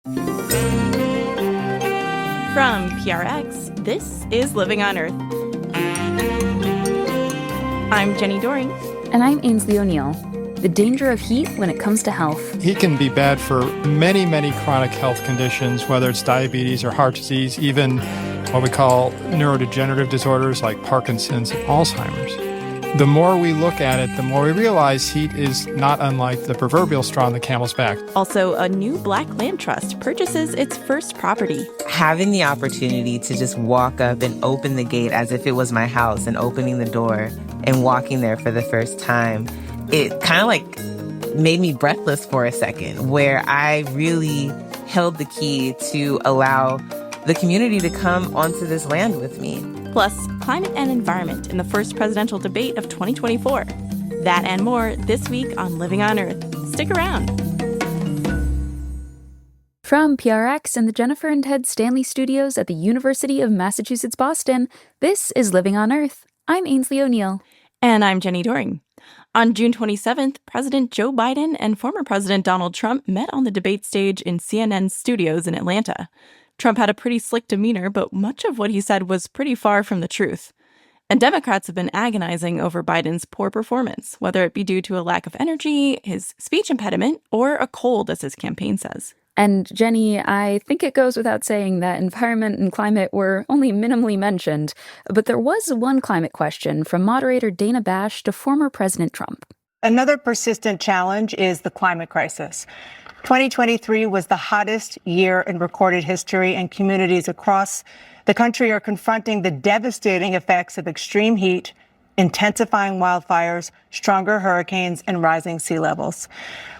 From PRX, this is Living on Earth. I'm Jenny Doring. And I'm Ainsley O'Neill. The danger of heat when it comes to health. Heat can be bad for many, many chronic health conditions, whether it's diabetes or heart disease, even what we call neurodegenerative disorders like Parkinson's and Alzheimer's. The more we look at it, the more we realize heat is not unlike the proverbial straw on the camel's back. Also, a new Black land trust purchases its first property. Having the opportunity to just walk up and open the gate as if it was my house and opening the door and walking there for the first time, it kind of like made me breathless for a second, where I really held the key to allow the community to come onto this land with me. Plus, climate and environment in the first presidential debate of 2024. That and more this week on Living on Earth. Stick around. From PRX and the Jennifer and Ted Stanley Studios at the University of Massachusetts, Boston, this is Living on Earth. I'm Ainsley O'Neill. And I'm Jenny Doring. On June 27th, President Joe Biden and former President Donald Trump met on the debate stage in CNN's studios in Atlanta. Trump had a pretty slick demeanor, but much of what he said was pretty far from the truth. And Democrats have been agonizing over Biden's poor performance, whether it be due to a lack of energy, his speech impediment, or a cold, as his campaign says. And Jenny, I think it goes without saying that environment and climate were only minimally mentioned, but there was one climate question from moderator Dana Bash to former President Trump. Another persistent challenge is the climate crisis. 2023 was the hottest year in recorded history, and communities across the country are confronting the devastating effects of extreme heat, intensifying wildfires, stronger hurricanes, and rising sea levels.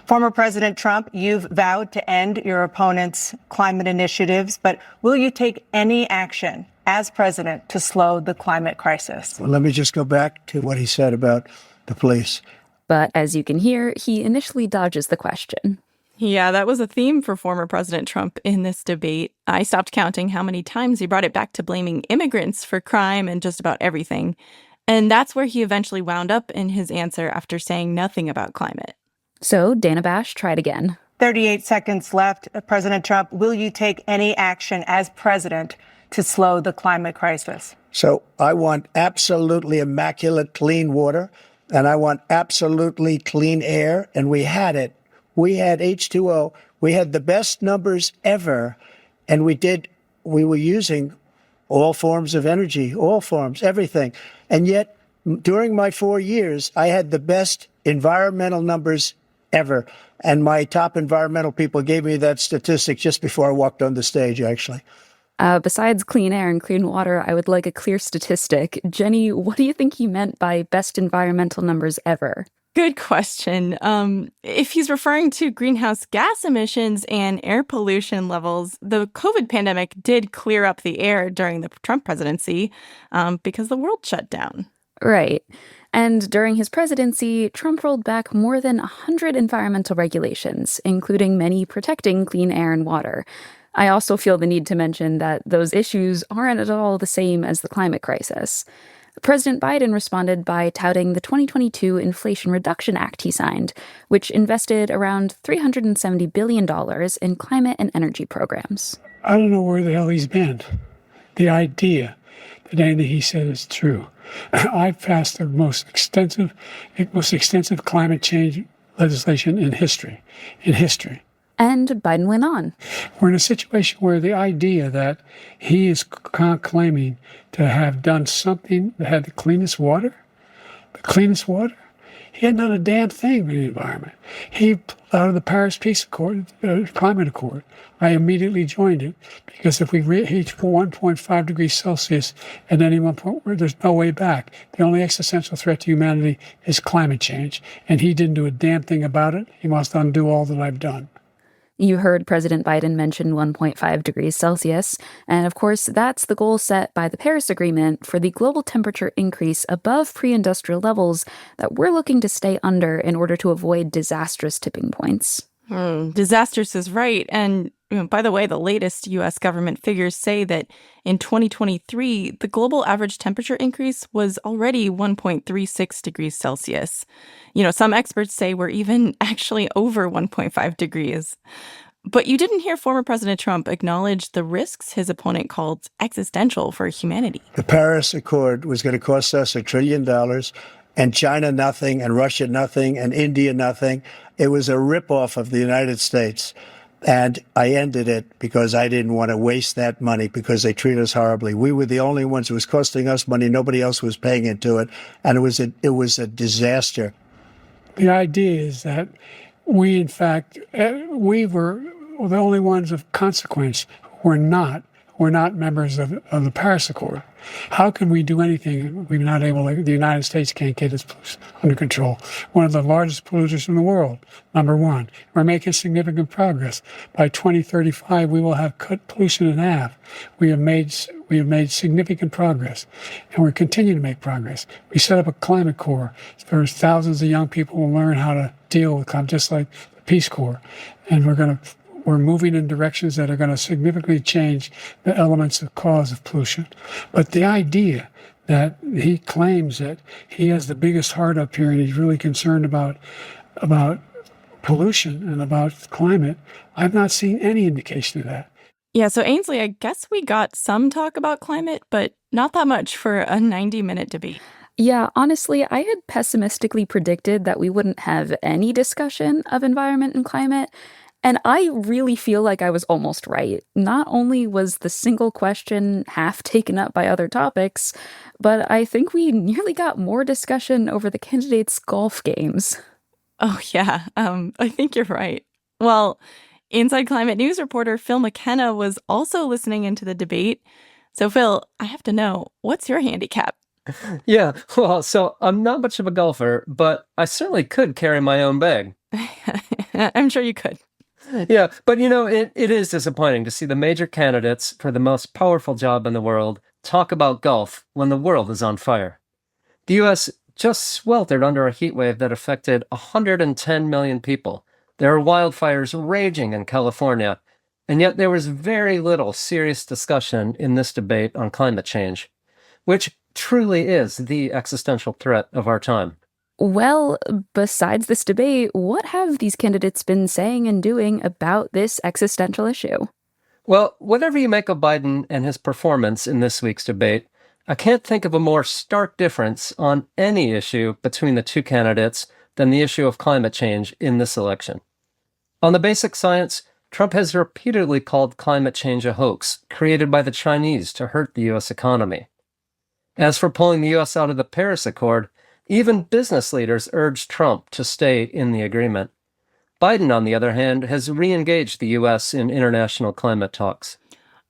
Former President Trump, you've vowed to end your opponent's climate initiatives, but will you take any action as president to slow the climate crisis? Well, let me just go back to what he said about the police. But as you can hear, he initially dodges the question. Yeah, that was a theme for former President Trump in this debate. I stopped counting how many times he brought it back to blaming immigrants for crime and just about everything. And that's where he eventually wound up in his answer after saying nothing about climate. So Dana Bash tried again. 38 seconds left. President Trump, will you take any action as president to slow the climate crisis? So I want absolutely immaculate clean water, and I want absolutely clean air, and we had it. We had H2O. We had the best numbers ever, and we were using all forms of energy, all forms, everything. And yet, during my 4 years, I had the best environmental numbers ever. And my top environmental people gave me that statistic just before I walked on the stage, actually. Besides clean air and clean water, I would like a clear statistic. Jenny, what do you think he meant by best environmental numbers ever? Good question. If he's referring to greenhouse gas emissions and air pollution levels, the COVID pandemic did clear up the air during the Trump presidency because the world shut down. Right. And during his presidency, Trump rolled back more than 100 environmental regulations, including many protecting clean air and water. I also feel the need to mention that those issues aren't at all the same as the climate crisis. President Biden responded by touting the 2022 Inflation Reduction Act he signed, which invested around $370 billion in climate and energy programs. I don't know where the hell he's been. The idea that anything he said is true. I've passed the most extensive climate change legislation in history. And Biden went on. We're in a situation where the idea that he is claiming to have done something that had the cleanest water, he hadn't done a damn thing for the environment. He pulled out of the Paris Peace Accord, Climate Accord. I immediately joined it because if we reach 1.5 degrees Celsius at any one point, where there's no way back. The only existential threat to humanity is climate change. And he didn't do a damn thing about it. He must undo all that I've done. You heard President Biden mention 1.5 degrees Celsius, and of course, that's the goal set by the Paris Agreement for the global temperature increase above pre-industrial levels that we're looking to stay under in order to avoid disastrous tipping points. Disastrous is right. And by the way, the latest U.S. government figures say that in 2023, the global average temperature increase was already 1.36 degrees Celsius. Some experts say we're even actually over 1.5 degrees. But you didn't hear former President Trump acknowledge the risks his opponent called existential for humanity. The Paris Accord was going to cost us $1 trillion, and China nothing, and Russia nothing, and India nothing. It was a ripoff of the United States. And I ended it because I didn't want to waste that money because they treat us horribly. We were the only ones. It was costing us money. Nobody else was paying into it. And it was a disaster. The idea is that we, in fact, we were the only ones of consequence who were not members of the Paris Accord. How can we do anything? We're not able to, the United States can't get its pollution under control. One of the largest polluters in the world, number one. We're making significant progress. By 2035, we will have cut pollution in half. We have made significant progress, and we're continuing to make progress. We set up a climate corps. There's thousands of young people who learn how to deal with climate, just like the Peace Corps. And we're moving in directions that are going to significantly change the elements of cause of pollution. But the idea that he claims that he has the biggest heart up here and he's really concerned about pollution and about climate, I've not seen any indication of that. Yeah, so Ainsley, I guess we got some talk about climate, but not that much for a 90-minute debate. Yeah, honestly, I had pessimistically predicted that we wouldn't have any discussion of environment and climate. And I really feel like I was almost right. Not only was the single question half taken up by other topics, but I think we nearly got more discussion over the candidates' golf games. Oh, yeah, I think you're right. Well, Inside Climate News reporter Phil McKenna was also listening into the debate. So, Phil, I have to know, what's your handicap? Yeah, well, so I'm not much of a golfer, but I certainly could carry my own bag. I'm sure you could. Yeah, but it is disappointing to see the major candidates for the most powerful job in the world talk about golf when the world is on fire. The U.S. just sweltered under a heat wave that affected 110 million people. There are wildfires raging in California, and yet there was very little serious discussion in this debate on climate change, which truly is the existential threat of our time. Well, besides this debate, what have these candidates been saying and doing about this existential issue? Well, whatever you make of Biden and his performance in this week's debate, I can't think of a more stark difference on any issue between the two candidates than the issue of climate change in this election. On the basic science, Trump has repeatedly called climate change a hoax created by the Chinese to hurt the U.S. economy. As for pulling the U.S. out of the Paris Accord, even business leaders urged Trump to stay in the agreement. Biden, on the other hand, has re-engaged the U.S. in international climate talks.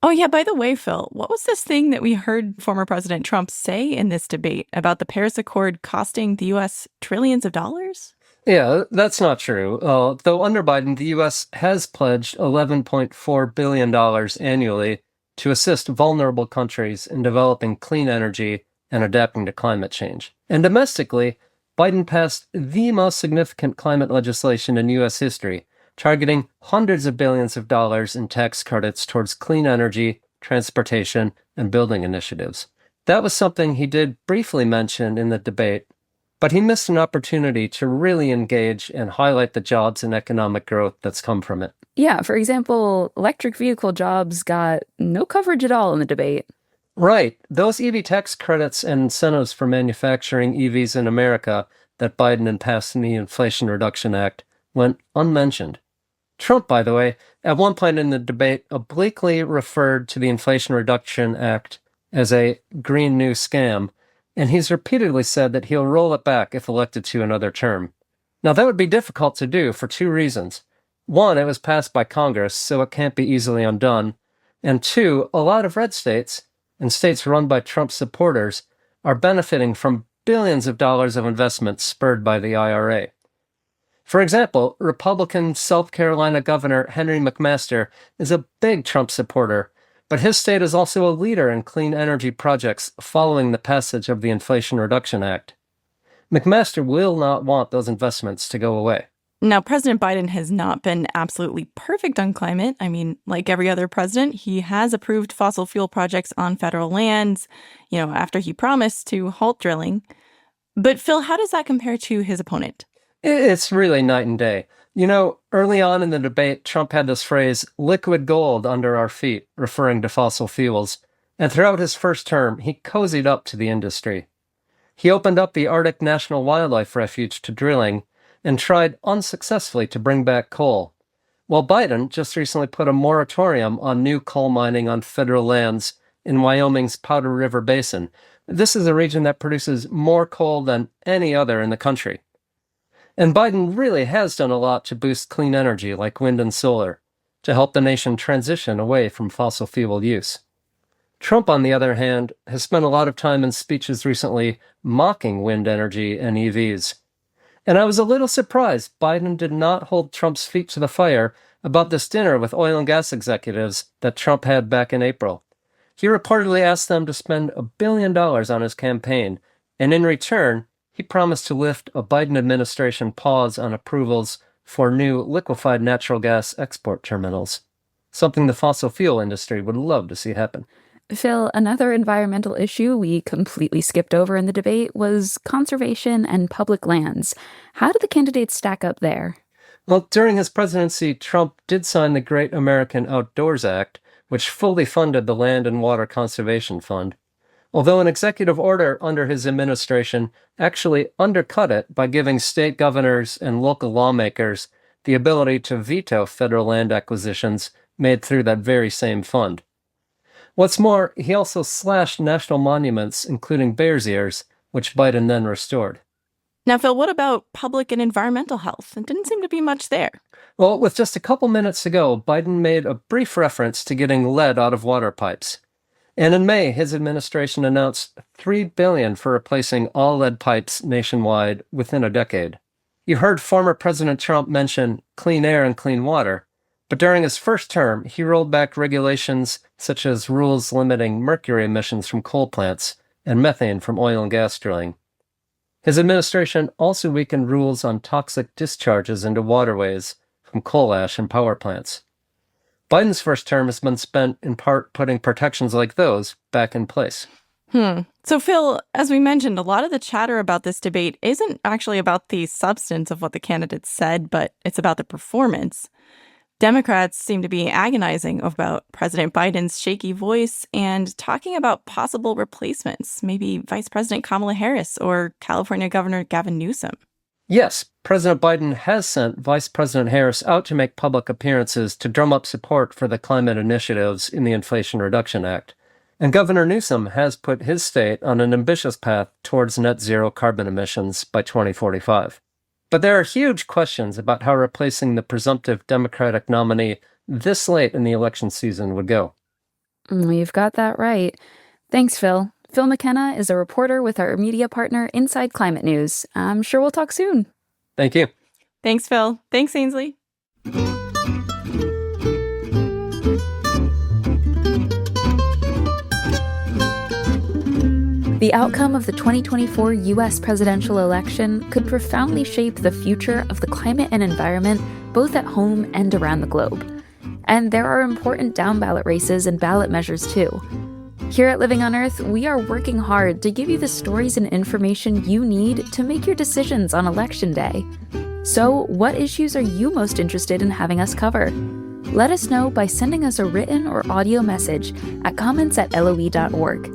Oh, yeah, by the way, Phil, what was this thing that we heard former President Trump say in this debate about the Paris Accord costing the U.S. trillions of dollars? Yeah, that's not true. Though under Biden, the U.S. has pledged $11.4 billion annually to assist vulnerable countries in developing clean energy and adapting to climate change. And domestically, Biden passed the most significant climate legislation in U.S. history, targeting hundreds of billions of dollars in tax credits towards clean energy, transportation, and building initiatives. That was something he did briefly mention in the debate, but he missed an opportunity to really engage and highlight the jobs and economic growth that's come from it. Yeah, for example, electric vehicle jobs got no coverage at all in the debate. Right. Those EV tax credits and incentives for manufacturing EVs in America that Biden passed in the Inflation Reduction Act went unmentioned. Trump, by the way, at one point in the debate, obliquely referred to the Inflation Reduction Act as a green new scam, and he's repeatedly said that he'll roll it back if elected to another term. Now, that would be difficult to do for two reasons. One, it was passed by Congress, so it can't be easily undone. And two, a lot of red states, and states run by Trump supporters, are benefiting from billions of dollars of investment spurred by the IRA. For example, Republican South Carolina Governor Henry McMaster is a big Trump supporter, but his state is also a leader in clean energy projects following the passage of the Inflation Reduction Act. McMaster will not want those investments to go away. Now, President Biden has not been absolutely perfect on climate. I mean, like every other president, he has approved fossil fuel projects on federal lands, after he promised to halt drilling. But Phil, how does that compare to his opponent? It's really night and day. You know, early on in the debate, Trump had this phrase, liquid gold under our feet, referring to fossil fuels. And throughout his first term, he cozied up to the industry. He opened up the Arctic National Wildlife Refuge to drilling and tried unsuccessfully to bring back coal. While Biden just recently put a moratorium on new coal mining on federal lands in Wyoming's Powder River Basin. This is a region that produces more coal than any other in the country. And Biden really has done a lot to boost clean energy like wind and solar, to help the nation transition away from fossil fuel use. Trump, on the other hand, has spent a lot of time in speeches recently mocking wind energy and EVs. And I was a little surprised Biden did not hold Trump's feet to the fire about this dinner with oil and gas executives that Trump had back in April. He reportedly asked them to spend $1 billion on his campaign, and in return, he promised to lift a Biden administration pause on approvals for new liquefied natural gas export terminals, something the fossil fuel industry would love to see happen. Phil, another environmental issue we completely skipped over in the debate was conservation and public lands. How did the candidates stack up there? Well, during his presidency, Trump did sign the Great American Outdoors Act, which fully funded the Land and Water Conservation Fund, although an executive order under his administration actually undercut it by giving state governors and local lawmakers the ability to veto federal land acquisitions made through that very same fund. What's more, he also slashed national monuments, including Bears Ears, which Biden then restored. Now, Phil, what about public and environmental health? It didn't seem to be much there. Well, with just a couple minutes to go, Biden made a brief reference to getting lead out of water pipes. And in May, his administration announced $3 billion for replacing all lead pipes nationwide within a decade. You heard former President Trump mention clean air and clean water, but during his first term, he rolled back regulations such as rules limiting mercury emissions from coal plants and methane from oil and gas drilling. His administration also weakened rules on toxic discharges into waterways from coal ash and power plants. Biden's first term has been spent in part putting protections like those back in place. So, Phil, as we mentioned, a lot of the chatter about this debate isn't actually about the substance of what the candidates said, but it's about the performance. Democrats seem to be agonizing about President Biden's shaky voice and talking about possible replacements, maybe Vice President Kamala Harris or California Governor Gavin Newsom. Yes, President Biden has sent Vice President Harris out to make public appearances to drum up support for the climate initiatives in the Inflation Reduction Act. And Governor Newsom has put his state on an ambitious path towards net zero carbon emissions by 2045. But there are huge questions about how replacing the presumptive Democratic nominee this late in the election season would go. You've got that right. Thanks, Phil. Phil McKenna is a reporter with our media partner Inside Climate News. I'm sure we'll talk soon. Thank you. Thanks, Phil. Thanks, Ainsley. The outcome of the 2024 U.S. presidential election could profoundly shape the future of the climate and environment, both at home and around the globe. And there are important down-ballot races and ballot measures, too. Here at Living on Earth, we are working hard to give you the stories and information you need to make your decisions on Election Day. So, what issues are you most interested in having us cover? Let us know by sending us a written or audio message at comments@loe.org.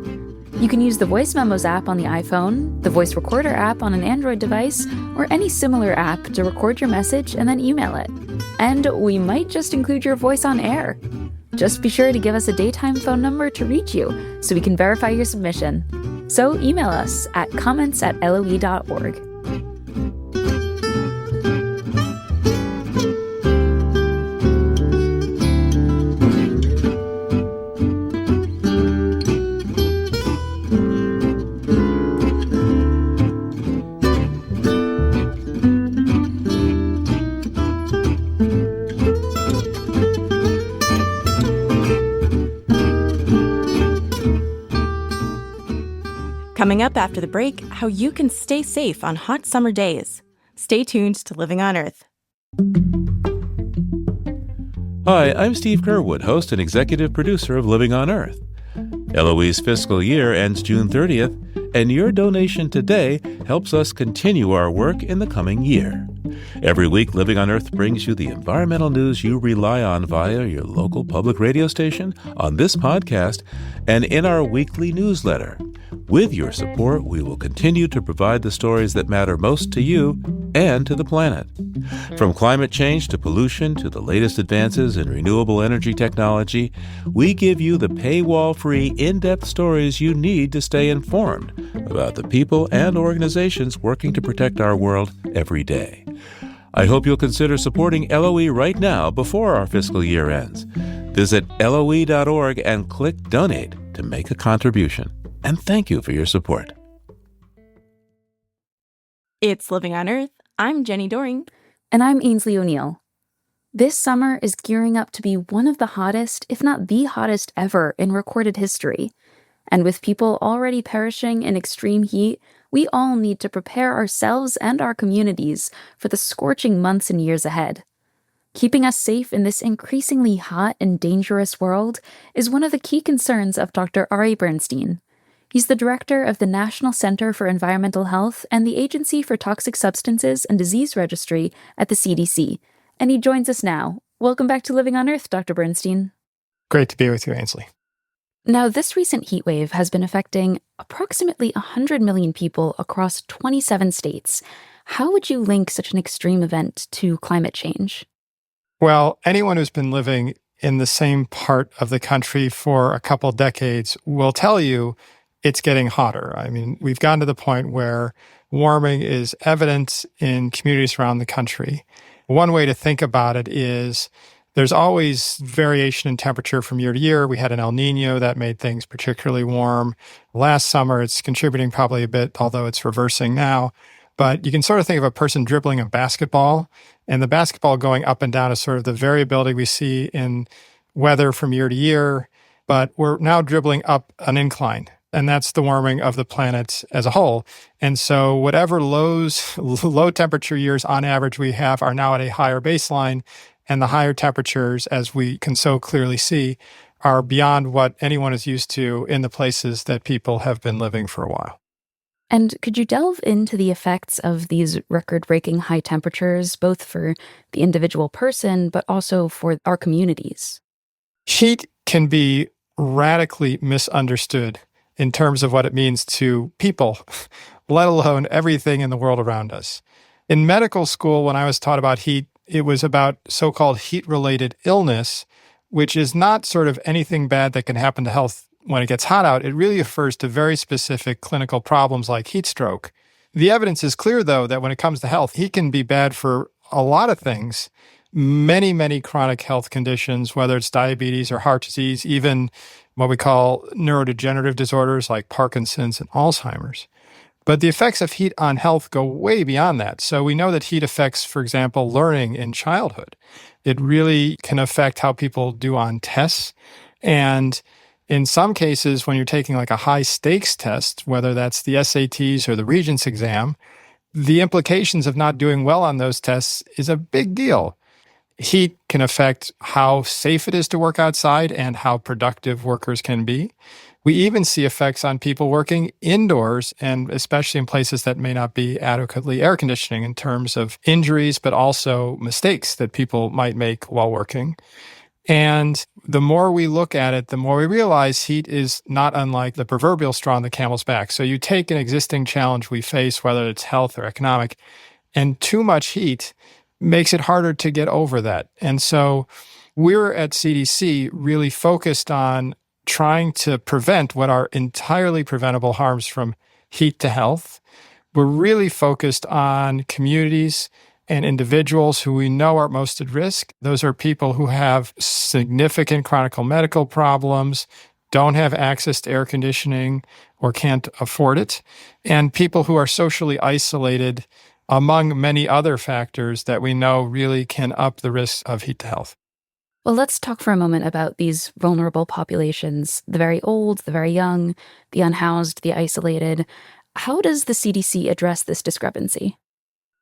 You can use the Voice Memos app on the iPhone, the Voice Recorder app on an Android device, or any similar app to record your message and then email it. And we might just include your voice on air. Just be sure to give us a daytime phone number to reach you so we can verify your submission. So email us at comments@loe.org. Coming up after the break, how you can stay safe on hot summer days. Stay tuned to Living on Earth. Hi, I'm Steve Kerwood, host and executive producer of Living on Earth. LOE's fiscal year ends June 30th, and your donation today helps us continue our work in the coming year. Every week, Living on Earth brings you the environmental news you rely on via your local public radio station, on this podcast, and in our weekly newsletter. With your support, we will continue to provide the stories that matter most to you and to the planet. From climate change to pollution to the latest advances in renewable energy technology, we give you the paywall-free, in-depth stories you need to stay informed about the people and organizations working to protect our world every day. I hope you'll consider supporting LOE right now before our fiscal year ends. Visit LOE.org and click Donate to make a contribution. And thank you for your support. It's Living on Earth. I'm Jenny Doring. And I'm Ainsley O'Neill. This summer is gearing up to be one of the hottest, if not the hottest ever in recorded history. And with people already perishing in extreme heat, we all need to prepare ourselves and our communities for the scorching months and years ahead. Keeping us safe in this increasingly hot and dangerous world is one of the key concerns of Dr. Ari Bernstein. He's the director of the National Center for Environmental Health and the Agency for Toxic Substances and Disease Registry at the CDC, and he joins us now. Welcome back to Living on Earth, Dr. Bernstein. Great to be with you, Ainsley. Now, this recent heat wave has been affecting approximately 100 million people across 27 states. How would you link such an extreme event to climate change? Well, anyone who's been living in the same part of the country for a couple decades will tell you it's getting hotter. I mean, we've gotten to the point where warming is evident in communities around the country. One way to think about it is there's always variation in temperature from year to year. We had an El Nino that made things particularly warm. Last summer, it's contributing probably a bit, although it's reversing now. But you can sort of think of a person dribbling a basketball, and the basketball going up and down is sort of the variability we see in weather from year to year. But we're now dribbling up an incline, and that's the warming of the planet as a whole. And so whatever low temperature years on average we have are now at a higher baseline, and the higher temperatures, as we can so clearly see, are beyond what anyone is used to in the places that people have been living for a while. And could you delve into the effects of these record-breaking high temperatures, both for the individual person, but also for our communities? Heat can be radically misunderstood in terms of what it means to people, let alone everything in the world around us. In medical school, when I was taught about heat, it was about so-called heat-related illness, which is not sort of anything bad that can happen to health when it gets hot out. It really refers to very specific clinical problems like heat stroke. The evidence is clear, though, that when it comes to health, heat can be bad for a lot of things. Many, many chronic health conditions, whether it's diabetes or heart disease, even what we call neurodegenerative disorders like Parkinson's and Alzheimer's. But the effects of heat on health go way beyond that. So we know that heat affects, for example, learning in childhood. It really can affect how people do on tests. And in some cases, when you're taking like a high stakes test, whether that's the SATs or the Regents exam, the implications of not doing well on those tests is a big deal. Heat can affect how safe it is to work outside and how productive workers can be. We even see effects on people working indoors, and especially in places that may not be adequately air conditioning, in terms of injuries, but also mistakes that people might make while working. And the more we look at it, the more we realize heat is not unlike the proverbial straw on the camel's back. So you take an existing challenge we face, whether it's health or economic, and too much heat makes it harder to get over that. And so we're at CDC really focused on trying to prevent what are entirely preventable harms from heat to health. We're really focused on communities and individuals who we know are most at risk. Those are people who have significant chronic medical problems, don't have access to air conditioning, or can't afford it, and people who are socially isolated, among many other factors that we know really can up the risk of heat to health. Well, let's talk for a moment about these vulnerable populations, the very old, the very young, the unhoused, the isolated. How does the CDC address this discrepancy?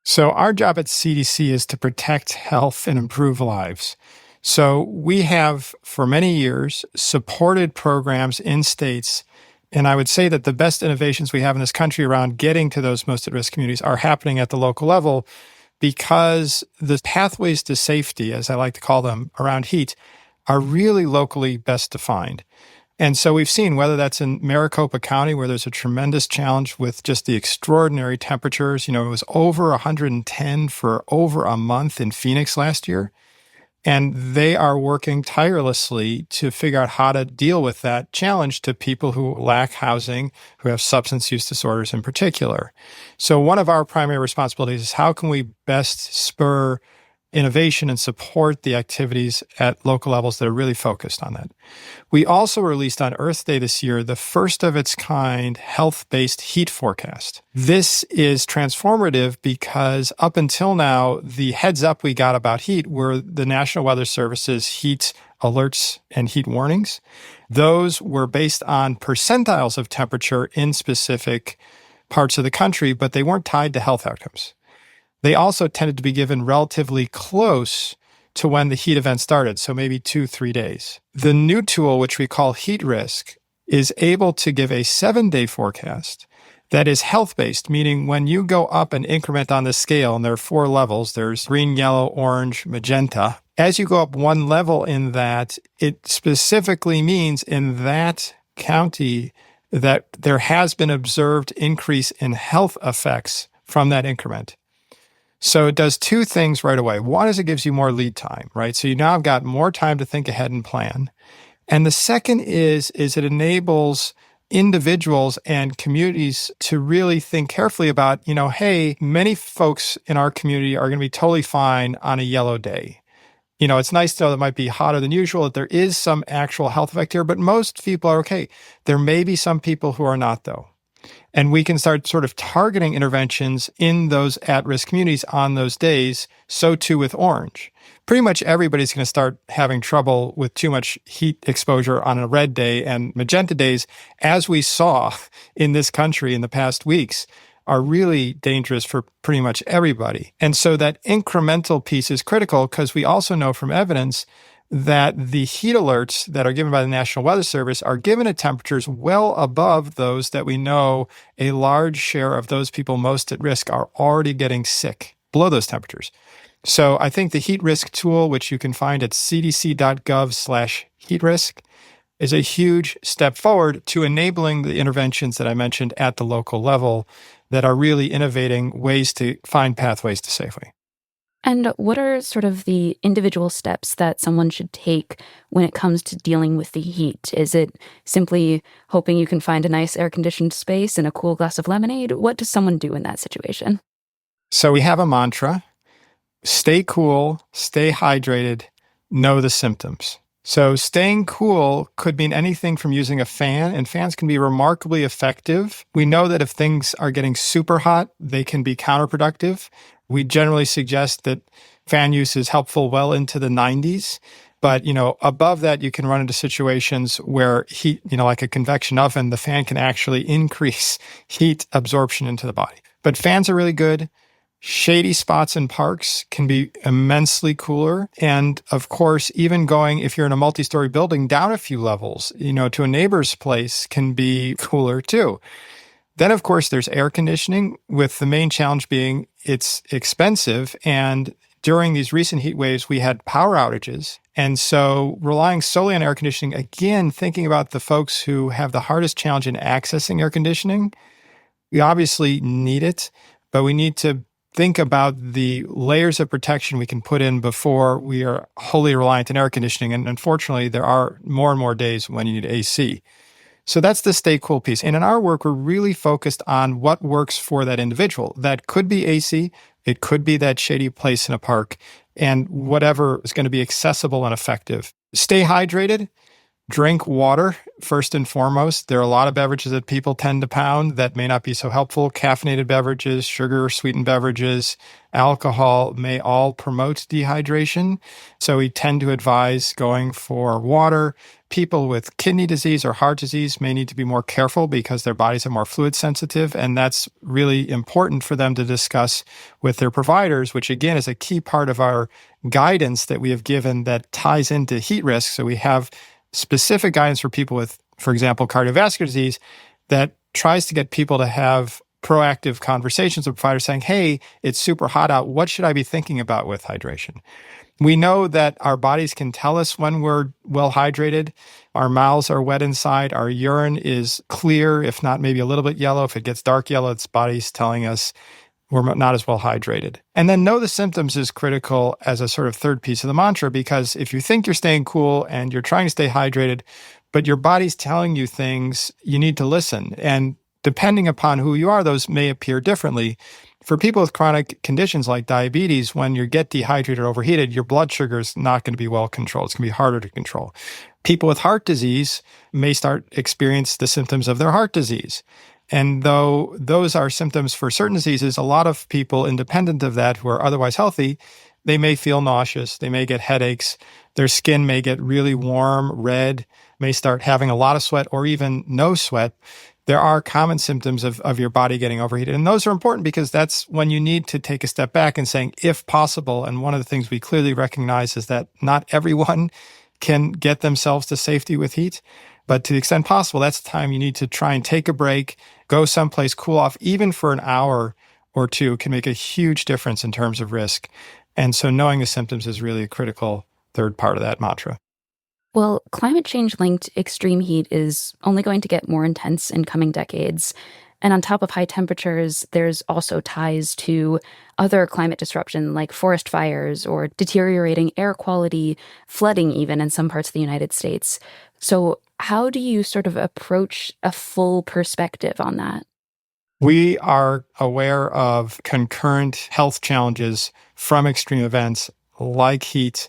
So our job at CDC is to protect health and improve lives. So we have, for many years, supported programs in states, and I would say that the best innovations we have in this country around getting to those most at-risk communities are happening at the local level. because the pathways to safety, as I like to call them, around heat are really locally best defined. And so we've seen, whether that's in Maricopa County, where there's a tremendous challenge with just the extraordinary temperatures. It was over 110 for over a month in Phoenix last year. And they are working tirelessly to figure out how to deal with that challenge to people who lack housing, who have substance use disorders in particular. So one of our primary responsibilities is how can we best spur innovation and support the activities at local levels that are really focused on that. We also released on Earth Day this year the first of its kind health-based heat forecast. This is transformative because up until now, the heads up we got about heat were the National Weather Service's heat alerts and heat warnings. Those were based on percentiles of temperature in specific parts of the country, but they weren't tied to health outcomes. They also tended to be given relatively close to when the heat event started, so maybe 2-3 days. The new tool, which we call heat risk, is able to give a 7-day forecast that is health-based, meaning when you go up an increment on the scale, and there are 4 levels, there's green, yellow, orange, magenta. As you go up one level in that, it specifically means in that county that there has been observed increase in health effects from that increment. So it does 2 things right away. One is it gives you more lead time, right? So you now have got more time to think ahead and plan. And the second is it enables individuals and communities to really think carefully about, hey, many folks in our community are going to be totally fine on a yellow day. It's nice to know that it might be hotter than usual, that there is some actual health effect here, but most people are okay. There may be some people who are not, though. And we can start sort of targeting interventions in those at-risk communities on those days. So too with orange. Pretty much everybody's going to start having trouble with too much heat exposure on a red day, and magenta days, as we saw in this country in the past weeks, are really dangerous for pretty much everybody. And so that incremental piece is critical because we also know from evidence that the heat alerts that are given by the National Weather Service are given at temperatures well above those that we know a large share of those people most at risk are already getting sick below those temperatures. So I think the heat risk tool, which you can find at cdc.gov/heat risk, is a huge step forward to enabling the interventions that I mentioned at the local level that are really innovating ways to find pathways to safely. And what are sort of the individual steps that someone should take when it comes to dealing with the heat? Is it simply hoping you can find a nice air-conditioned space and a cool glass of lemonade? What does someone do in that situation? So we have a mantra: stay cool, stay hydrated, know the symptoms. So staying cool could mean anything from using a fan, and fans can be remarkably effective. We know that if things are getting super hot, they can be counterproductive. We generally suggest that fan use is helpful well into the 90s. But, above that, you can run into situations where heat, like a convection oven, the fan can actually increase heat absorption into the body. But fans are really good. Shady spots in parks can be immensely cooler. And of course, even going, if you're in a multi-story building, down a few levels, to a neighbor's place can be cooler too. Then, of course, there's air conditioning, with the main challenge being it's expensive. And during these recent heat waves, we had power outages. And so relying solely on air conditioning, again, thinking about the folks who have the hardest challenge in accessing air conditioning, we obviously need it, but we need to think about the layers of protection we can put in before we are wholly reliant on air conditioning. And unfortunately, there are more and more days when you need AC. So that's the stay cool piece. And in our work, we're really focused on what works for that individual. That could be AC, it could be that shady place in a park, and whatever is going to be accessible and effective. Stay hydrated. Drink water, first and foremost. There are a lot of beverages that people tend to pound that may not be so helpful. Caffeinated beverages, sugar-sweetened beverages, alcohol may all promote dehydration. So we tend to advise going for water. People with kidney disease or heart disease may need to be more careful because their bodies are more fluid sensitive, and that's really important for them to discuss with their providers, which again is a key part of our guidance that we have given that ties into heat risk. So we have specific guidance for people with, for example, cardiovascular disease that tries to get people to have proactive conversations with providers saying, hey, it's super hot out. What should I be thinking about with hydration? We know that our bodies can tell us when we're well hydrated. Our mouths are wet inside. Our urine is clear, if not maybe a little bit yellow. If it gets dark yellow, it's body's telling us we're not as well hydrated. And then know the symptoms is critical as a sort of third piece of the mantra, because if you think you're staying cool and you're trying to stay hydrated, but your body's telling you things, you need to listen. And depending upon who you are, those may appear differently. For people with chronic conditions like diabetes, when you get dehydrated or overheated, your blood sugar is not going to be well controlled. It's going to be harder to control. People with heart disease may start experience the symptoms of their heart disease. And though those are symptoms for certain diseases, a lot of people independent of that who are otherwise healthy, they may feel nauseous, they may get headaches, their skin may get really warm, red, may start having a lot of sweat or even no sweat. There are common symptoms of your body getting overheated. And those are important because that's when you need to take a step back and saying, if possible, and one of the things we clearly recognize is that not everyone can get themselves to safety with heat. But to the extent possible, that's the time you need to try and take a break, go someplace, cool off, even for an hour or two can make a huge difference in terms of risk. And so knowing the symptoms is really a critical third part of that mantra. Well, climate change-linked extreme heat is only going to get more intense in coming decades. And on top of high temperatures, there's also ties to other climate disruption like forest fires or deteriorating air quality, flooding even in some parts of the United States. So how do you sort of approach a full perspective on that? We are aware of concurrent health challenges from extreme events like heat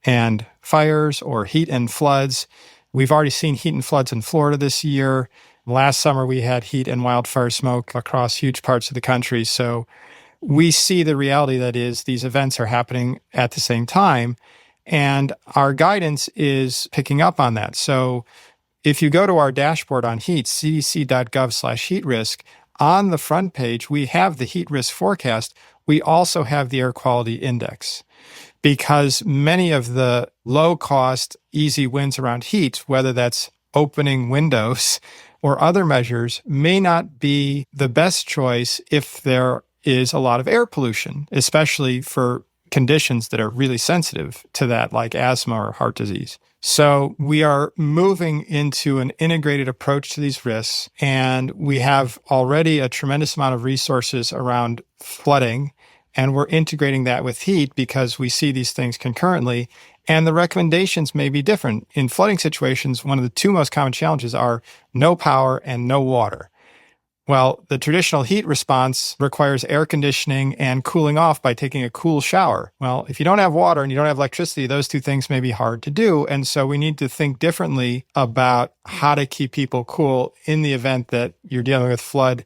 and fires or heat and floods. We've already seen heat and floods in Florida this year. Last summer, we had heat and wildfire smoke across huge parts of the country. So we see the reality that is these events are happening at the same time. And our guidance is picking up on that. So if you go to our dashboard on heat, cdc.gov/heat risk, on the front page, we have the heat risk forecast. We also have the air quality index, because many of the low-cost, easy wins around heat, whether that's opening windows or other measures, may not be the best choice if there is a lot of air pollution, especially for conditions that are really sensitive to that, like asthma or heart disease. So we are moving into an integrated approach to these risks, and we have already a tremendous amount of resources around flooding, and we're integrating that with heat because we see these things concurrently, and the recommendations may be different. In flooding situations, one of the two most common challenges are no power and no water. Well, the traditional heat response requires air conditioning and cooling off by taking a cool shower. Well, if you don't have water and you don't have electricity, those two things may be hard to do. And so we need to think differently about how to keep people cool in the event that you're dealing with flood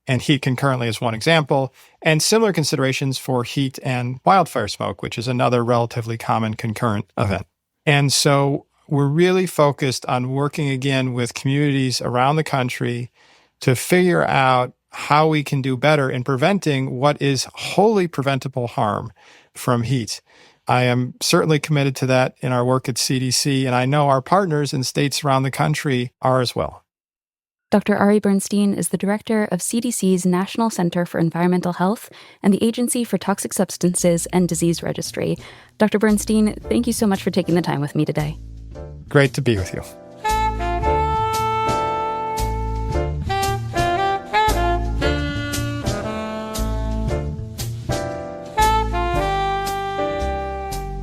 and heat concurrently as one example, and similar considerations for heat and wildfire smoke, which is another relatively common concurrent event. And so we're really focused on working again with communities around the country to figure out how we can do better in preventing what is wholly preventable harm from heat. I am certainly committed to that in our work at CDC, and I know our partners in states around the country are as well. Dr. Ari Bernstein is the director of CDC's National Center for Environmental Health and the Agency for Toxic Substances and Disease Registry. Dr. Bernstein, thank you so much for taking the time with me today. Great to be with you.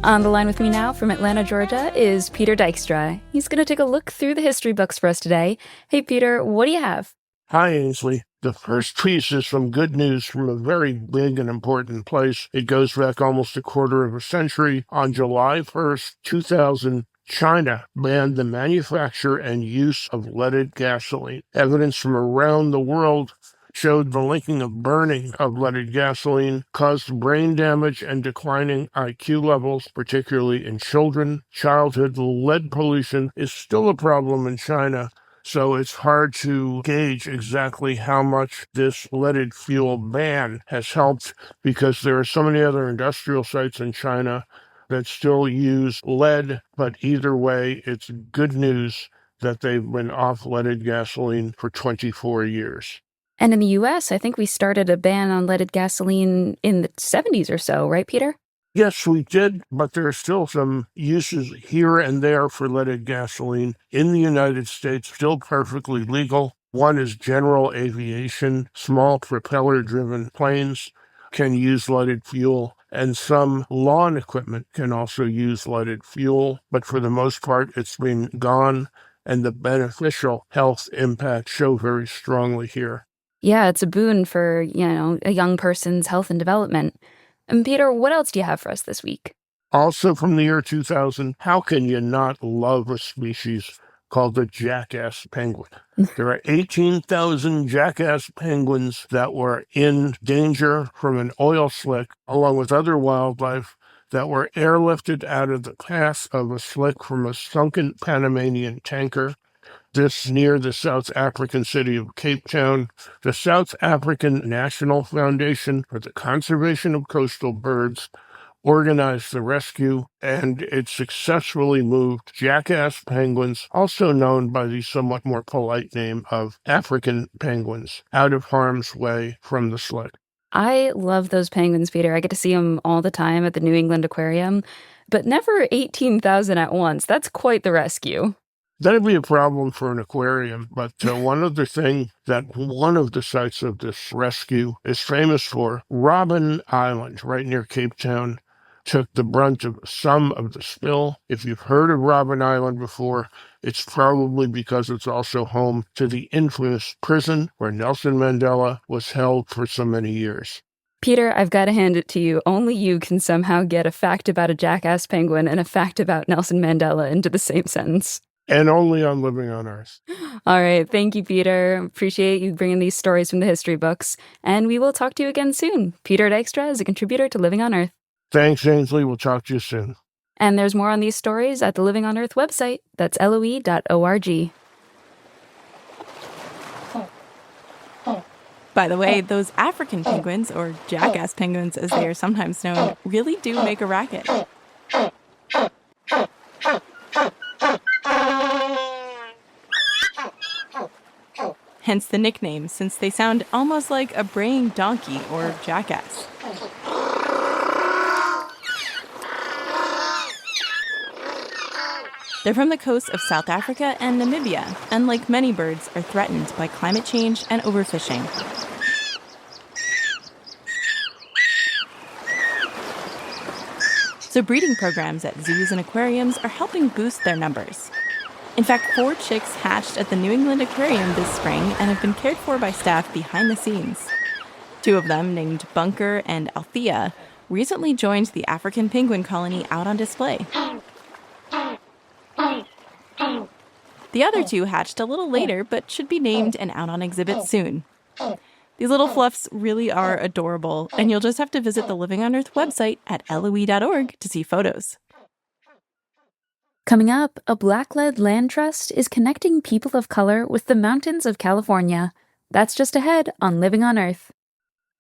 On the line with me now from Atlanta, Georgia, is Peter Dykstra. He's going to take a look through the history books for us today. Hey, Peter, what do you have? Hi, Ainsley. The first piece is some good news from a very big and important place. It goes back almost a quarter of a century. On July 1st, 2000, China banned the manufacture and use of leaded gasoline. Evidence from around the world showed the linking of burning of leaded gasoline caused brain damage and declining IQ levels, particularly in children. Childhood lead pollution is still a problem in China, so it's hard to gauge exactly how much this leaded fuel ban has helped because there are so many other industrial sites in China that still use lead, but either way, it's good news that they've been off leaded gasoline for 24 years. And in the US, I think we started a ban on leaded gasoline in the 70s or so, right, Peter? Yes, we did, but there are still some uses here and there for leaded gasoline in the United States, still perfectly legal. One is general aviation. Small propeller-driven planes can use leaded fuel, and some lawn equipment can also use leaded fuel, but for the most part, it's been gone, and the beneficial health impacts show very strongly here. Yeah, it's a boon for, a young person's health and development. And Peter, what else do you have for us this week? Also from the year 2000, how can you not love a species called the jackass penguin? There are 18,000 jackass penguins that were in danger from an oil slick, along with other wildlife that were airlifted out of the path of a slick from a sunken Panamanian tanker. This near the South African city of Cape Town. The South African National Foundation for the Conservation of Coastal Birds organized the rescue, and it successfully moved jackass penguins, also known by the somewhat more polite name of African penguins, out of harm's way from the slick. I love those penguins, Peter. I get to see them all the time at the New England Aquarium, but never 18,000 at once. That's quite the rescue. That'd be a problem for an aquarium, but one other thing that one of the sites of this rescue is famous for, Robben Island, right near Cape Town, took the brunt of some of the spill. If you've heard of Robben Island before, it's probably because it's also home to the infamous prison where Nelson Mandela was held for so many years. Peter, I've got to hand it to you. Only you can somehow get a fact about a jackass penguin and a fact about Nelson Mandela into the same sentence. And only on Living on Earth. All right. Thank you, Peter. Appreciate you bringing these stories from the history books. And we will talk to you again soon. Peter Dykstra is a contributor to Living on Earth. Thanks, Ainsley. We'll talk to you soon. And there's more on these stories at the Living on Earth website. That's LOE.org. By the way, those African penguins, or jackass penguins as they are sometimes known, really do make a racket. Hence the nickname, since they sound almost like a braying donkey or jackass. They're from the coasts of South Africa and Namibia, and like many birds, are threatened by climate change and overfishing. So breeding programs at zoos and aquariums are helping boost their numbers. In fact, 4 chicks hatched at the New England Aquarium this spring and have been cared for by staff behind the scenes. 2 of them, named Bunker and Althea, recently joined the African penguin colony out on display. The other 2 hatched a little later, but should be named and out on exhibit soon. These little fluffs really are adorable, and you'll just have to visit the Living on Earth website at LOE.org to see photos. Coming up, a black-led land trust is connecting people of color with the mountains of California. That's just ahead on Living on Earth.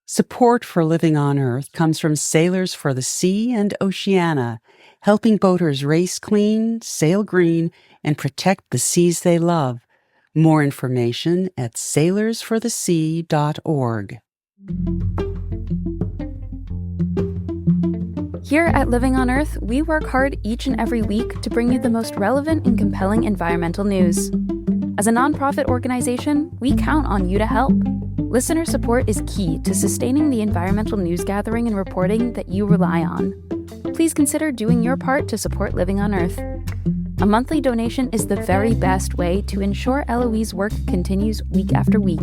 Support for Living on Earth comes from Sailors for the Sea and Oceana, helping boaters race clean, sail green, and protect the seas they love. More information at sailorsforthesea.org. Here at Living on Earth, we work hard each and every week to bring you the most relevant and compelling environmental news. As a nonprofit organization, we count on you to help. Listener support is key to sustaining the environmental news gathering and reporting that you rely on. Please consider doing your part to support Living on Earth. A monthly donation is the very best way to ensure LOE's work continues week after week.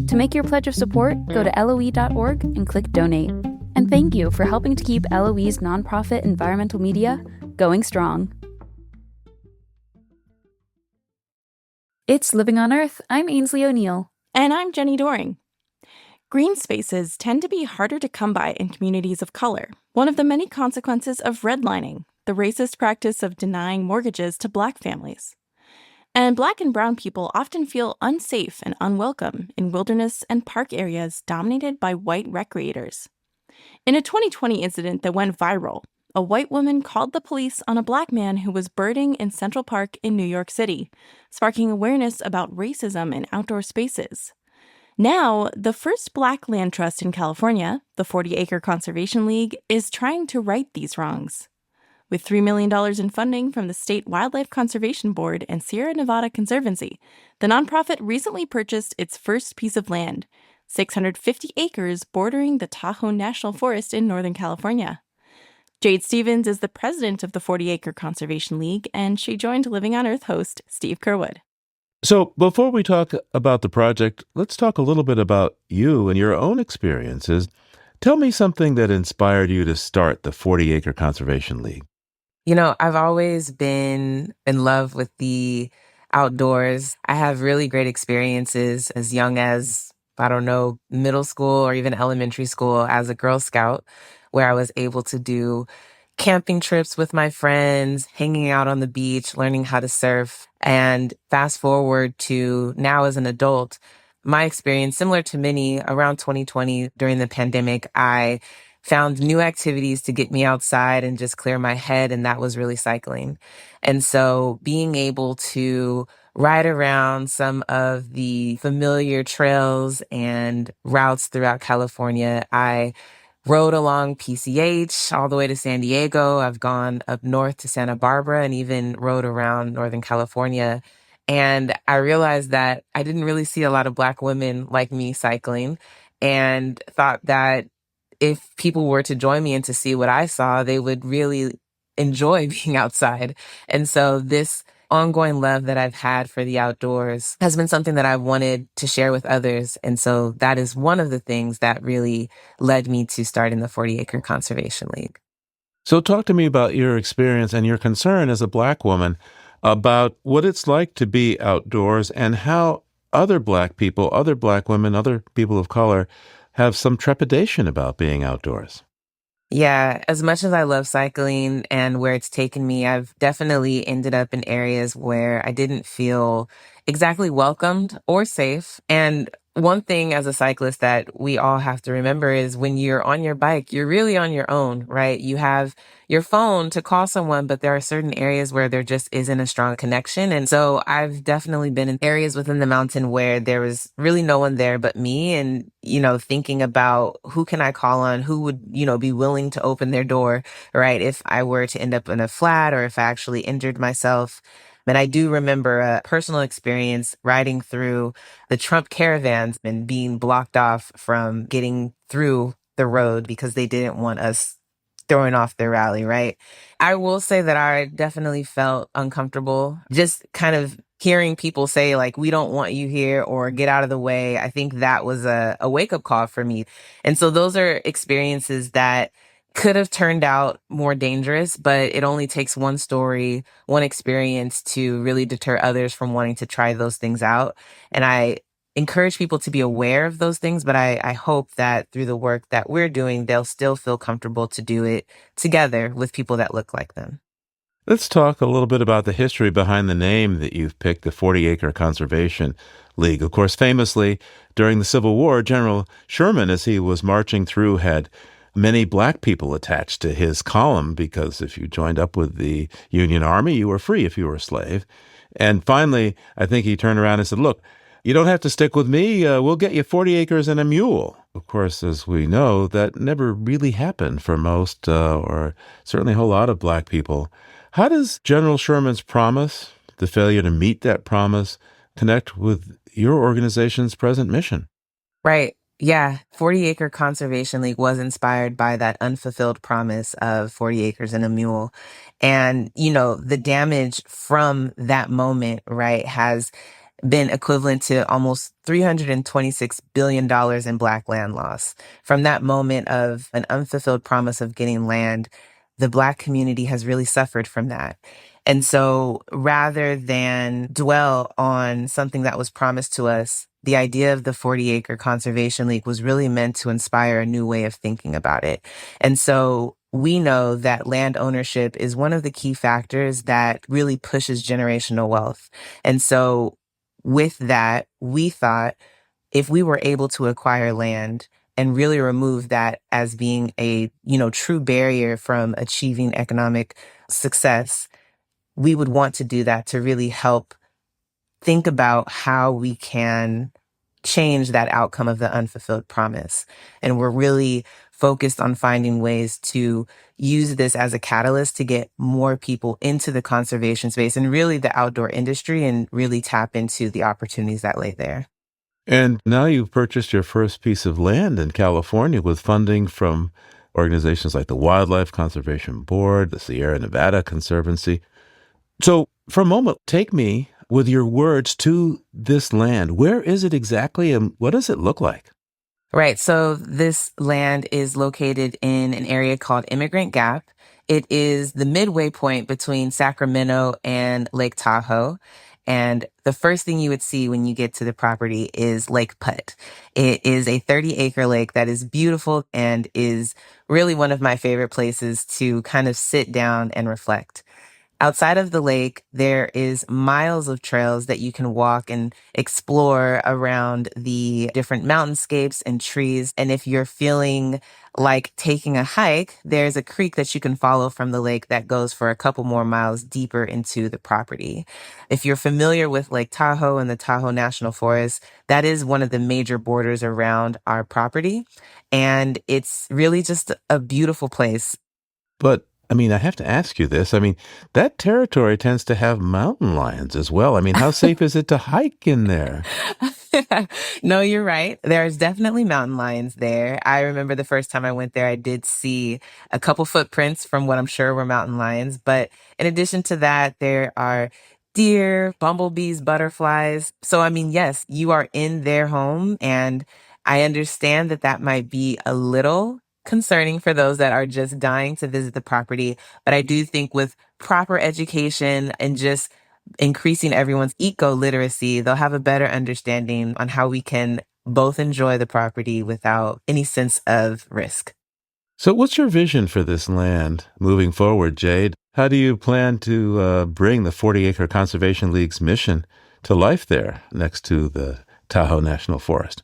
To make your pledge of support, go to LOE.org and click Donate. And thank you for helping to keep LOE's nonprofit environmental media going strong. It's Living on Earth. I'm Ainsley O'Neill. And I'm Jenny Doring. Green spaces tend to be harder to come by in communities of color, one of the many consequences of redlining, the racist practice of denying mortgages to Black families. And Black and brown people often feel unsafe and unwelcome in wilderness and park areas dominated by white recreators. In a 2020 incident that went viral, a white woman called the police on a Black man who was birding in Central Park in New York City, sparking awareness about racism in outdoor spaces. Now, the first Black land trust in California, the 40 Acre Conservation League, is trying to right these wrongs. With $3 million in funding from the State Wildlife Conservation Board and Sierra Nevada Conservancy, the nonprofit recently purchased its first piece of land, 650 acres bordering the Tahoe National Forest in Northern California. Jade Stevens is the president of the 40 Acre Conservation League, and she joined Living on Earth host Steve Curwood. So, before we talk about the project, let's talk a little bit about you and your own experiences. Tell me something that inspired you to start the 40 Acre Conservation League. You know, I've always been in love with the outdoors. I have really great experiences as young as, I don't know, middle school or even elementary school as a Girl Scout, where I was able to do camping trips with my friends, hanging out on the beach, learning how to surf. And fast forward to now as an adult, my experience, similar to many, around 2020 during the pandemic, I found new activities to get me outside and just clear my head, and that was really cycling. And so being able to ride around some of the familiar trails and routes throughout California, I rode along PCH all the way to San Diego. I've gone up north to Santa Barbara and even rode around Northern California. And I realized that I didn't really see a lot of Black women like me cycling, and thought that if people were to join me and to see what I saw, they would really enjoy being outside. And so this ongoing love that I've had for the outdoors has been something that I wanted to share with others. And so that is one of the things that really led me to starting the 40 Acre Conservation League. So, talk to me about your experience and your concern as a Black woman about what it's like to be outdoors and how other Black people, other Black women, other people of color have some trepidation about being outdoors. Yeah, as much as I love cycling and where it's taken me, I've definitely ended up in areas where I didn't feel exactly welcomed or safe. And one thing as a cyclist that we all have to remember is when you're on your bike, you're really on your own, right? You have your phone to call someone, but there are certain areas where there just isn't a strong connection. And so I've definitely been in areas within the mountain where there was really no one there but me. And, you know, thinking about who can I call on, who would, you know, be willing to open their door, right? If I were to end up in a flat or if I actually injured myself. And I do remember a personal experience riding through the Trump caravans and being blocked off from getting through the road because they didn't want us throwing off their rally, right? I will say that I definitely felt uncomfortable just kind of hearing people say like, we don't want you here or get out of the way. I think that was a wake-up call for me. And so those are experiences that could have turned out more dangerous, but it only takes one story, one experience to really deter others from wanting to try those things out. And I encourage people to be aware of those things, but I hope that through the work that we're doing, they'll still feel comfortable to do it together with people that look like them. Let's talk a little bit about the history behind the name that you've picked, the 40 Acre Conservation League. Of course, famously, during the Civil War, General Sherman, as he was marching through, had many Black people attached to his column because if you joined up with the Union Army, you were free if you were a slave. And finally, I think he turned around and said, look, you don't have to stick with me. We'll get you 40 acres and a mule. Of course, as we know, that never really happened for most, or certainly a whole lot of Black people. How does General Sherman's promise, the failure to meet that promise, connect with your organization's present mission? Right. Yeah. 40 Acre Conservation League was inspired by that unfulfilled promise of 40 acres and a mule. And, you know, the damage from that moment, right, has been equivalent to almost $326 billion in Black land loss. From that moment of an unfulfilled promise of getting land, the Black community has really suffered from that. And so rather than dwell on something that was promised to us, the idea of the 40 Acre Conservation League was really meant to inspire a new way of thinking about it. And so we know that land ownership is one of the key factors that really pushes generational wealth. And so with that, we thought if we were able to acquire land and really remove that as being a, you know, true barrier from achieving economic success, we would want to do that to really help think about how we can change that outcome of the unfulfilled promise. And we're really focused on finding ways to use this as a catalyst to get more people into the conservation space and really the outdoor industry and really tap into the opportunities that lay there. And now you've purchased your first piece of land in California with funding from organizations like the Wildlife Conservation Board, the Sierra Nevada Conservancy. So for a moment, take me with your words to this land. Where is it exactly and what does it look like? Right. So this land is located in an area called Immigrant Gap. It is the midway point between Sacramento and Lake Tahoe. And the first thing you would see when you get to the property is Lake Putt. It is a 30-acre lake that is beautiful and is really one of my favorite places to kind of sit down and reflect. Outside of the lake, there is miles of trails that you can walk and explore around the different mountainscapes and trees. And if you're feeling like taking a hike, there's a creek that you can follow from the lake that goes for a couple more miles deeper into the property. If you're familiar with Lake Tahoe and the Tahoe National Forest, that is one of the major borders around our property. And it's really just a beautiful place. But I have to ask you this. That territory tends to have mountain lions as well. How safe is it to hike in there? No, you're right. There's definitely mountain lions there. I remember the first time I went there, I did see a couple footprints from what I'm sure were mountain lions. But in addition to that, there are deer, bumblebees, butterflies. So, yes, you are in their home. And I understand that that might be a little concerning for those that are just dying to visit the property. But I do think with proper education and just increasing everyone's eco-literacy, they'll have a better understanding on how we can both enjoy the property without any sense of risk. So what's your vision for this land moving forward, Jade? How do you plan to bring the 40-Acre Conservation League's mission to life there next to the Tahoe National Forest?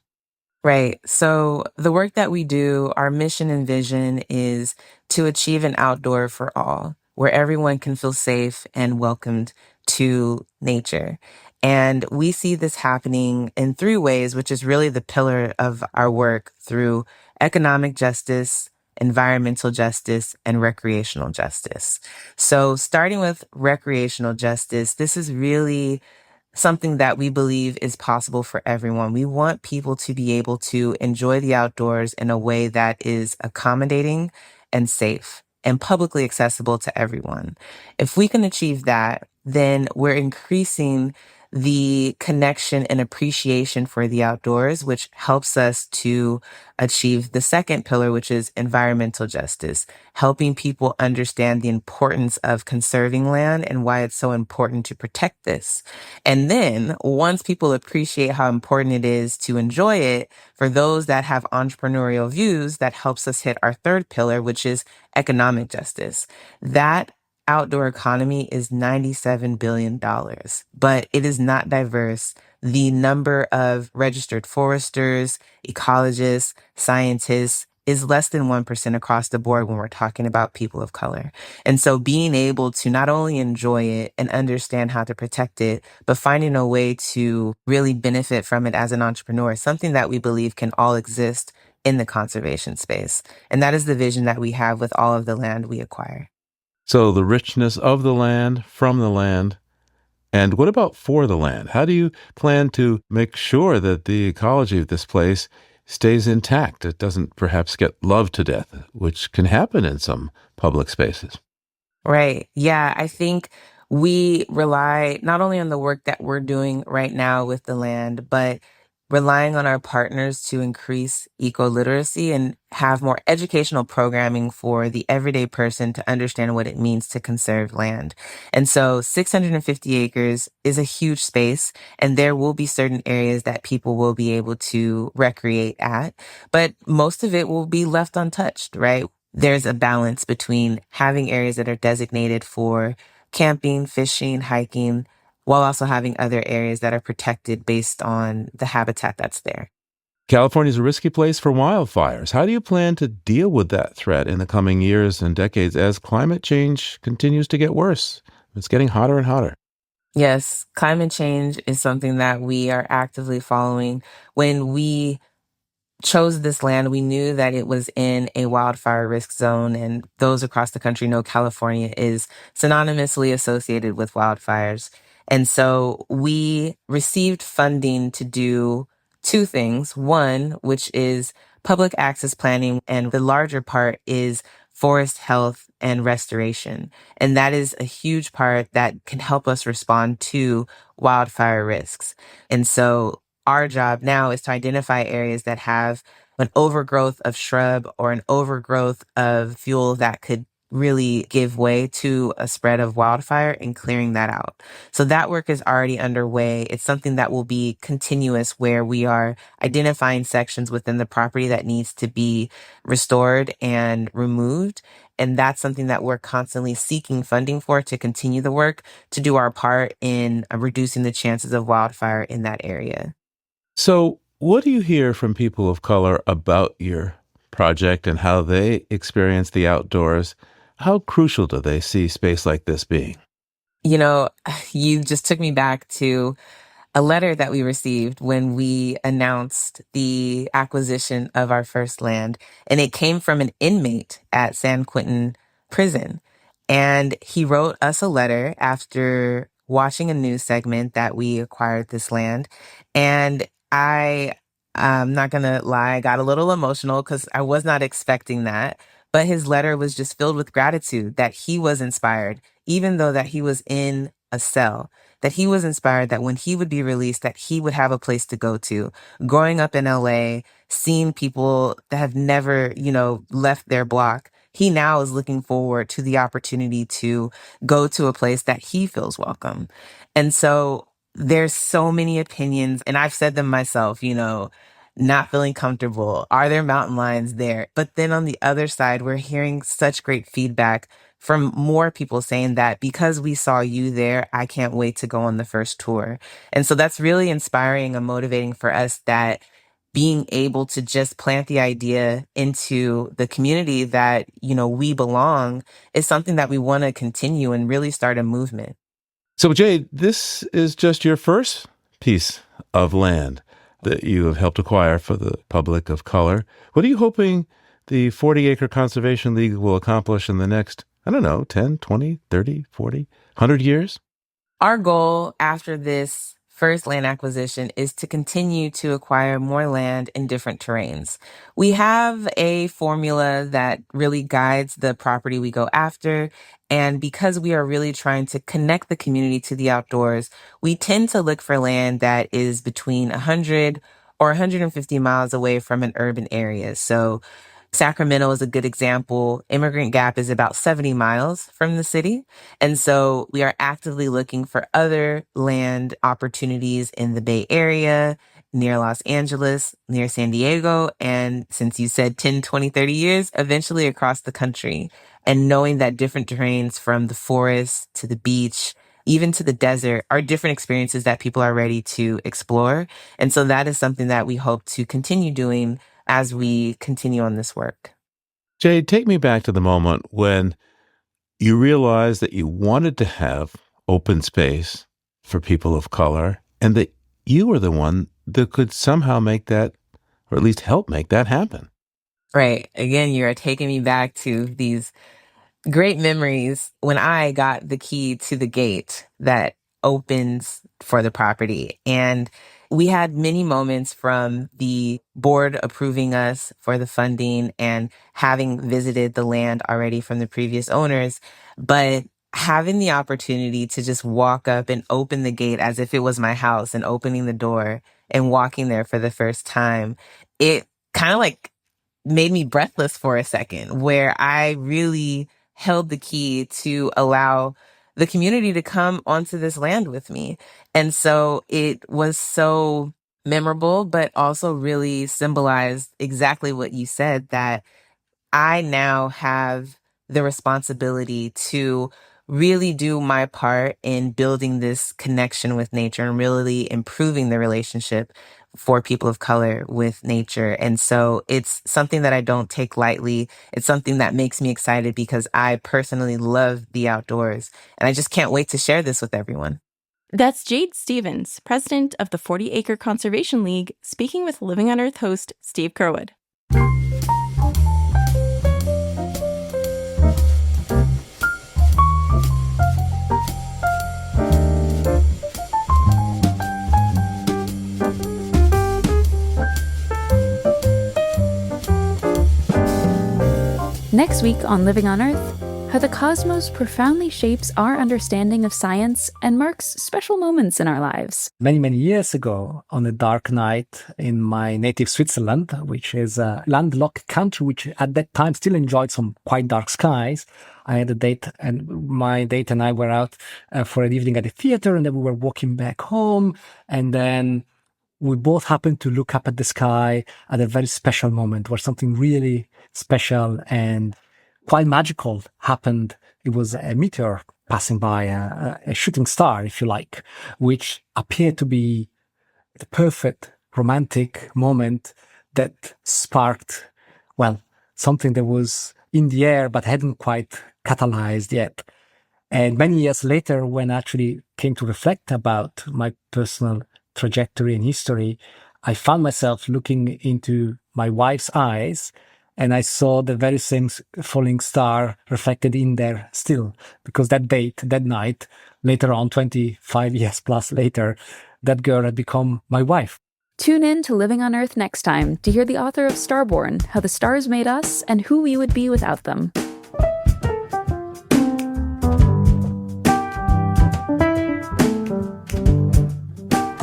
Right. So the work that we do, our mission and vision is to achieve an outdoor for all, where everyone can feel safe and welcomed to nature. And we see this happening in three ways, which is really the pillar of our work through economic justice, environmental justice, and recreational justice. So starting with recreational justice, this is really something that we believe is possible for everyone. We want people to be able to enjoy the outdoors in a way that is accommodating and safe and publicly accessible to everyone. If we can achieve that, then we're increasing the connection and appreciation for the outdoors, which helps us to achieve the second pillar, which is environmental justice, helping people understand the importance of conserving land and why it's so important to protect this. And then once people appreciate how important it is to enjoy it, for those that have entrepreneurial views, that helps us hit our third pillar, which is economic justice. That outdoor economy is $97 billion, but it is not diverse. The number of registered foresters, ecologists, scientists is less than 1% across the board when we're talking about people of color. And so being able to not only enjoy it and understand how to protect it, but finding a way to really benefit from it as an entrepreneur is something that we believe can all exist in the conservation space. And that is the vision that we have with all of the land we acquire. So the richness of the land, from the land, and what about for the land? How do you plan to make sure that the ecology of this place stays intact? It doesn't perhaps get loved to death, which can happen in some public spaces. Right. Yeah, I think we rely not only on the work that we're doing right now with the land, but relying on our partners to increase eco-literacy and have more educational programming for the everyday person to understand what it means to conserve land. And so 650 acres is a huge space, and there will be certain areas that people will be able to recreate at, but most of it will be left untouched, right? There's a balance between having areas that are designated for camping, fishing, hiking, while also having other areas that are protected based on the habitat that's there. California is a risky place for wildfires. How do you plan to deal with that threat in the coming years and decades as climate change continues to get worse? It's getting hotter and hotter. Yes, climate change is something that we are actively following. When we chose this land, we knew that it was in a wildfire risk zone, and those across the country know California is synonymously associated with wildfires. And so we received funding to do two things. One, which is public access planning, and the larger part is forest health and restoration. And that is a huge part that can help us respond to wildfire risks. And so our job now is to identify areas that have an overgrowth of shrub or an overgrowth of fuel that could really give way to a spread of wildfire and clearing that out. So that work is already underway. It's something that will be continuous, where we are identifying sections within the property that needs to be restored and removed. And that's something that we're constantly seeking funding for, to continue the work, to do our part in reducing the chances of wildfire in that area. So, what do you hear from people of color about your project and how they experience the outdoors? How crucial do they see space like this being? You know, you just took me back to a letter that we received when we announced the acquisition of our first land. And it came from an inmate at San Quentin prison. And he wrote us a letter after watching a news segment that we acquired this land. And I'm not going to lie, I got a little emotional because I was not expecting that. But his letter was just filled with gratitude that he was inspired, even though that he was in a cell, that he was inspired that when he would be released, that he would have a place to go to. Growing up in LA, seeing people that have never, left their block, he now is looking forward to the opportunity to go to a place that he feels welcome. And so there's so many opinions, and I've said them myself, not feeling comfortable. Are there mountain lions there? But then on the other side, we're hearing such great feedback from more people saying that because we saw you there, I can't wait to go on the first tour. And so that's really inspiring and motivating for us, that being able to just plant the idea into the community that, we belong, is something that we want to continue and really start a movement. So, Jade, this is just your first piece of land that you have helped acquire for the public of color. What are you hoping the 40 Acre Conservation League will accomplish in the next, 10, 20, 30, 40, 100 years? Our goal after this first land acquisition is to continue to acquire more land in different terrains. We have a formula that really guides the property we go after. And because we are really trying to connect the community to the outdoors, we tend to look for land that is between 100 or 150 miles away from an urban area. So Sacramento is a good example. Immigrant Gap is about 70 miles from the city. And so we are actively looking for other land opportunities in the Bay Area, near Los Angeles, near San Diego, and since you said 10, 20, 30 years, eventually across the country. And knowing that different terrains, from the forest to the beach, even to the desert, are different experiences that people are ready to explore. And so that is something that we hope to continue doing as we continue on this work. Jade, take me back to the moment when you realized that you wanted to have open space for people of color, and that you were the one that could somehow make that, or at least help make that happen. Right. Again, you are taking me back to these great memories when I got the key to the gate that opens for the property. And we had many moments, from the board approving us for the funding and having visited the land already from the previous owners, but having the opportunity to just walk up and open the gate as if it was my house, and opening the door and walking there for the first time, it kind of like made me breathless for a second, where I really held the key to allow the community to come onto this land with me. And so it was so memorable, but also really symbolized exactly what you said, that I now have the responsibility to really do my part in building this connection with nature and really improving the relationship for people of color with nature. And so it's something that I don't take lightly. It's something that makes me excited because I personally love the outdoors, and I just can't wait to share this with everyone. That's Jade Stevens, president of the 40 Acre Conservation League, speaking with Living on Earth host Steve Curwood. Next week on Living on Earth, how the cosmos profoundly shapes our understanding of science and marks special moments in our lives. Many, many years ago, on a dark night in my native Switzerland, which is a landlocked country which at that time still enjoyed some quite dark skies, I had a date, and my date and I were out for an evening at the theater, and then we were walking back home, and then we both happened to look up at the sky at a very special moment where something really special and quite magical happened. It was a meteor passing by, a shooting star, if you like, which appeared to be the perfect romantic moment that sparked, well, something that was in the air but hadn't quite catalyzed yet. And many years later, when I actually came to reflect about my personal trajectory and history, I found myself looking into my wife's eyes, and I saw the very same falling star reflected in there still, because that date, that night, later on, 25 years plus later, that girl had become my wife. Tune in to Living on Earth next time to hear the author of Starborn, how the stars made us and who we would be without them.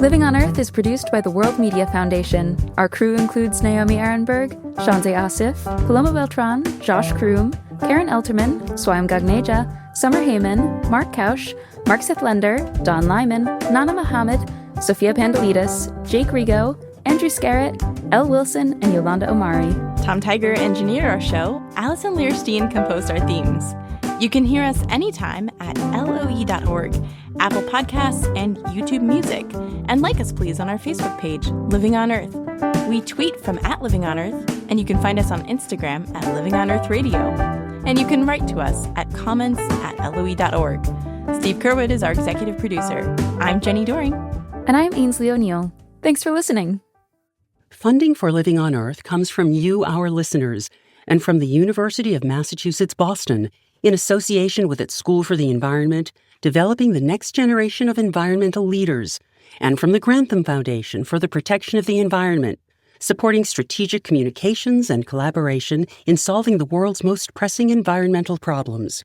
Living on Earth is produced by the World Media Foundation. Our crew includes Naomi Ehrenberg, Shanze Asif, Paloma Beltran, Josh Kroom, Karen Elterman, Swayam Gagneja, Summer Heyman, Mark Kausch, Mark Sethlender, Don Lyman, Nana Mohammed, Sophia Pandalidis, Jake Rigo, Andrew Scarrett, Elle Wilson, and Yolanda Omari. Tom Tiger engineered our show. Allison Learstein composed our themes. You can hear us anytime at LOE.org, Apple Podcasts, and YouTube Music. And like us, please, on our Facebook page, Living on Earth. We tweet from @LivingOnEarth, and you can find us on Instagram @LivingOnEarthRadio. And you can write to us at comments@LOE.org. Steve Curwood is our executive producer. I'm Jenny Doring. And I'm Ainsley O'Neill. Thanks for listening. Funding for Living on Earth comes from you, our listeners, and from the University of Massachusetts, Boston, in association with its School for the Environment, developing the next generation of environmental leaders, and from the Grantham Foundation for the Protection of the Environment, supporting strategic communications and collaboration in solving the world's most pressing environmental problems.